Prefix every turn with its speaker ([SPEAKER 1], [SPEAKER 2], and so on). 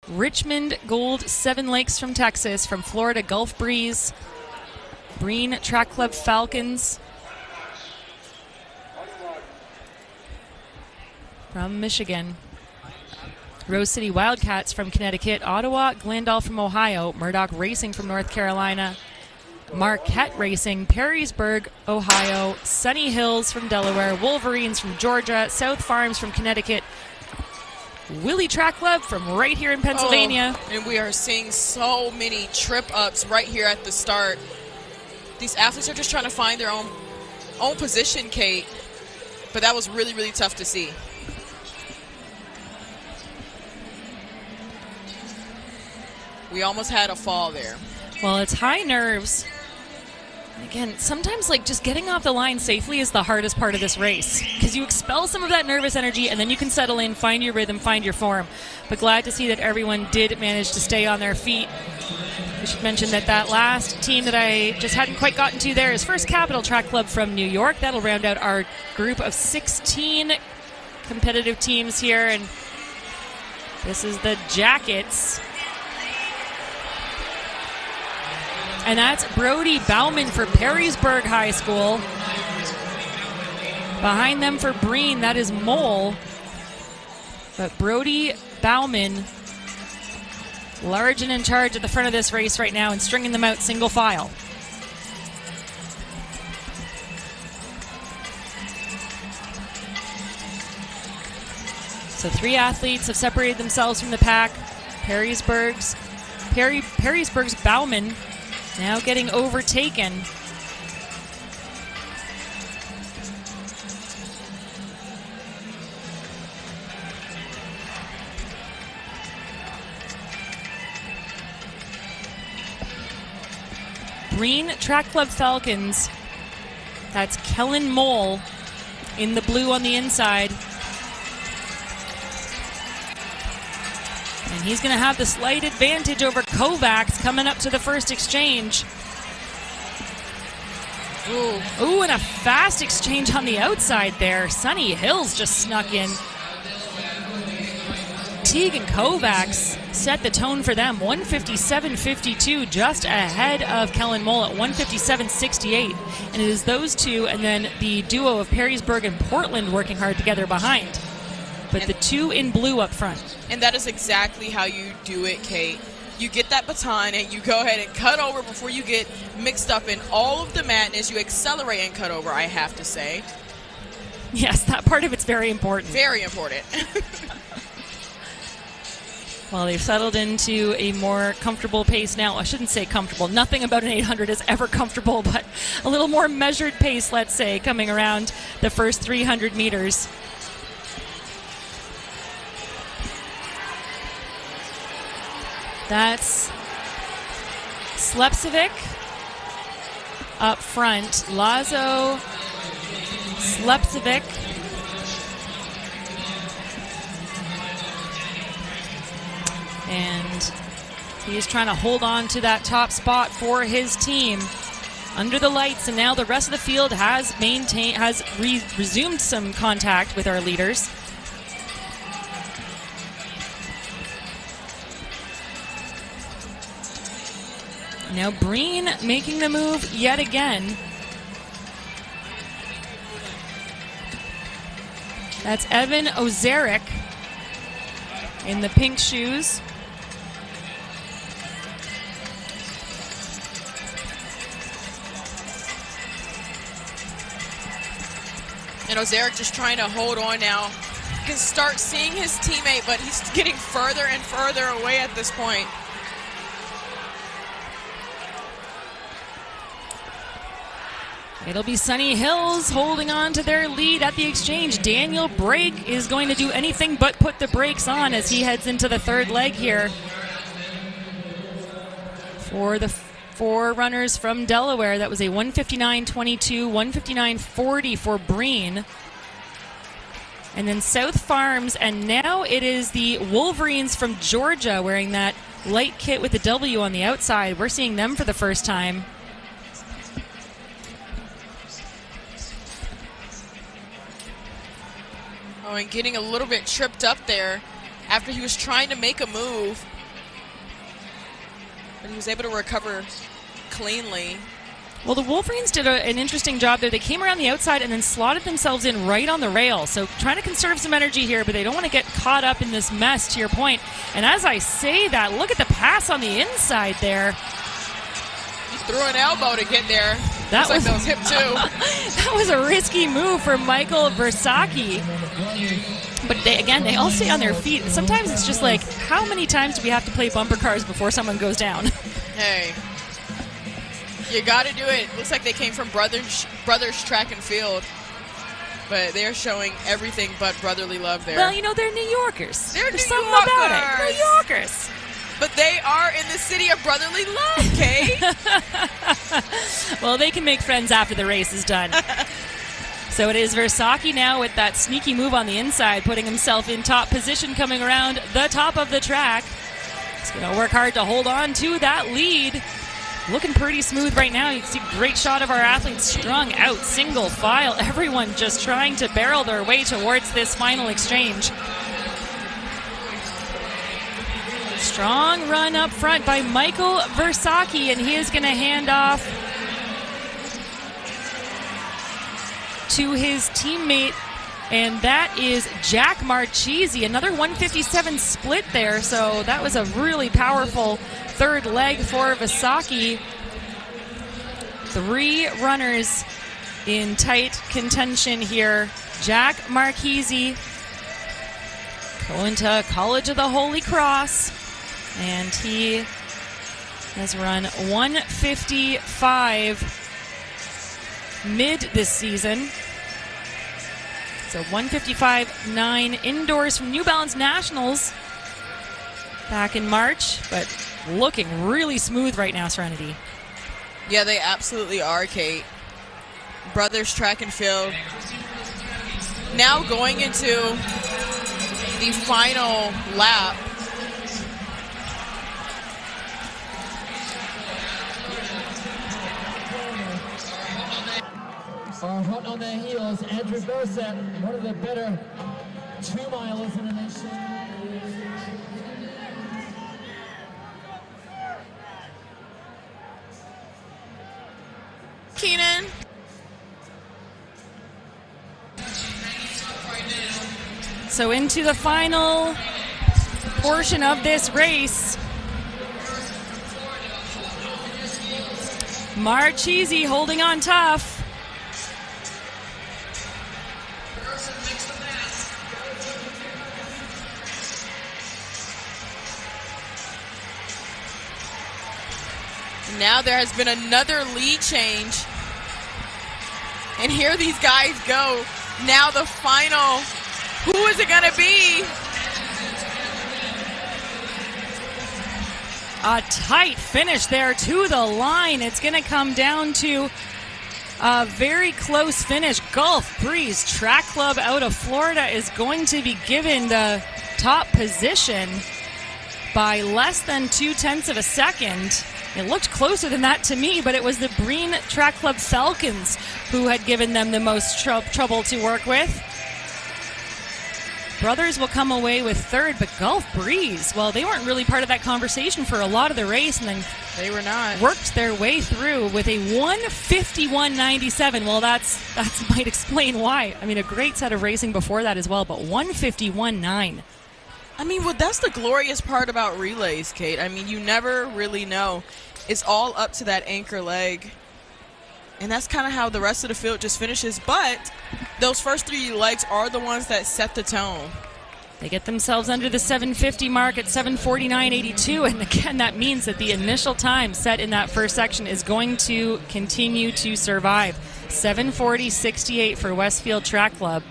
[SPEAKER 1] Richmond Gold 7 Lakes from Texas. From Florida, Gulf Breeze. Breen Track Club Falcons. From Michigan. Rose City Wildcats from Connecticut. Ottawa, Glendale from Ohio. Murdoch Racing from North Carolina. Marquette Racing, Perrysburg, Ohio. Sunny Hills from Delaware. Wolverines from Georgia. South Farms from Connecticut. Willie Track Club from right here in Pennsylvania.
[SPEAKER 2] Oh, and we are seeing so many trip-ups right here at the start. These athletes are just trying to find their own position, Kate. But that was really, really tough to see. We almost had a fall there.
[SPEAKER 1] Well, it's high nerves. Again, sometimes just getting off the line safely is the hardest part of this race because you expel some of that nervous energy and then you can settle in, find your rhythm, find your form. But glad to see that everyone did manage to stay on their feet. We should mention that last team that I just hadn't quite gotten to there is First Capital Track Club from New York. That'll round out our group of 16 competitive teams here. And this is the Jackets. And that's Brody Bauman for Perrysburg High School. Behind them for Breen, that is Mohl. But Brody Bauman, large and in charge at the front of this race right now and stringing them out single file. So 3 athletes have separated themselves from the pack. Perrysburg's Bauman now getting overtaken. Breen Track Club Falcons. That's KKMohl in the blue on the inside. And he's going to have the slight advantage over Kovacs coming up to the first exchange. Ooh, and a fast exchange on the outside there. Sunny Hills just snuck in. Teague and Kovacs set the tone for them. 157.52, just ahead of KKMohl at 157.68. And it is those two and then the duo of Perrysburg and Portland working hard together behind. But the 2 in blue up front.
[SPEAKER 2] And that is exactly how you do it, Kate. You get that baton and you go ahead and cut over before you get mixed up in all of the madness. You accelerate and cut over, I have to say.
[SPEAKER 1] Yes, that part of it's very important.
[SPEAKER 2] Very important.
[SPEAKER 1] Well, they've settled into a more comfortable pace now. I shouldn't say comfortable. Nothing about an 800 is ever comfortable, but a little more measured pace, let's say, coming around the first 300 meters. That's Slepcevic up front. Lazo, Slepcevic. And he's trying to hold on to that top spot for his team under the lights. And now the rest of the field has resumed some contact with our leaders. Now Breen making the move yet again. That's Evan Ozaric in the pink shoes.
[SPEAKER 2] And Ozaric just trying to hold on now. You can start seeing his teammate, but he's getting further and further away at this point.
[SPEAKER 1] It'll be Sunny Hills holding on to their lead at the exchange. Daniel Brake is going to do anything but put the brakes on as he heads into the third leg here. For the 4 runners from Delaware, that was a 159.22, 159.40 for Breen. And then South Farms, and now it is the Wolverines from Georgia wearing that light kit with the W on the outside. We're seeing them for the first time.
[SPEAKER 2] Oh, and getting a little bit tripped up there after he was trying to make a move. But he was able to recover cleanly.
[SPEAKER 1] Well, the Wolverines did an interesting job there. They came around the outside and then slotted themselves in right on the rail. So trying to conserve some energy here, but they don't want to get caught up in this mess, to your point. And as I say that, look at the pass on the inside there.
[SPEAKER 2] He threw an elbow to get there.
[SPEAKER 1] That was,
[SPEAKER 2] like that was hip too.
[SPEAKER 1] That was a risky move for Michael Versacchi. But they all stay on their feet. Sometimes it's just like, how many times do we have to play bumper cars before someone goes down?
[SPEAKER 2] Hey. You got to do it. Looks like they came from Brothers Track and Field. But they're showing everything but brotherly love there.
[SPEAKER 1] Well, they're New Yorkers.
[SPEAKER 2] They're
[SPEAKER 1] There's
[SPEAKER 2] New
[SPEAKER 1] something
[SPEAKER 2] Yorkers.
[SPEAKER 1] about it. New Yorkers.
[SPEAKER 2] But they are in the city of brotherly love, Kate.
[SPEAKER 1] Well, they can make friends after the race is done. So it is Versacchi now with that sneaky move on the inside, putting himself in top position coming around the top of the track. He's going to work hard to hold on to that lead. Looking pretty smooth right now. You can see a great shot of our athletes strung out, single file. Everyone just trying to barrel their way towards this final exchange. Strong run up front by Michael Versacchi, and he is going to hand off to his teammate, and that is Jack Marchese. Another 157 split there, so that was a really powerful third leg for Versacchi. 3 runners in tight contention here. Jack Marchese going to College of the Holy Cross, and he has run 155 mid this season. So 155.9 indoors from New Balance Nationals back in March, but looking really smooth right now, Serenity.
[SPEAKER 2] Yeah, they absolutely are, Kate. Brothers Track and Field. Now going into the final lap.
[SPEAKER 3] Are hot on their heels. Andrew Borsett, one of the better 2-milers in the nation.
[SPEAKER 2] Keenan.
[SPEAKER 1] So into the final portion of this race. Marchese holding on tough.
[SPEAKER 2] Now there has been another lead change. And here these guys go. Now the final. Who is it going to be?
[SPEAKER 1] A tight finish there to the line. It's going to come down to a very close finish. Gulf Breeze Track Club out of Florida is going to be given the top position by less than 0.2 of a second. It looked closer than that to me, but it was the Breen Track Club Falcons who had given them the most trouble to work with. Brothers will come away with third, but Gulf Breeze, well, they weren't really part of that conversation for a lot of the race, and then
[SPEAKER 2] they were not.
[SPEAKER 1] Worked their way through with a 151.97. Well, that might explain why. I mean, a great set of racing before that as well, but 151.9.
[SPEAKER 2] I mean, well, that's the glorious part about relays, Kate. I mean, you never really know. It's all up to that anchor leg. And that's kind of how the rest of the field just finishes. But those first 3 legs are the ones that set the tone.
[SPEAKER 1] They get themselves under the 750 mark at 749.82. And again, that means that the initial time set in that first section is going to continue to survive. 740.68 for Westfield Track Club.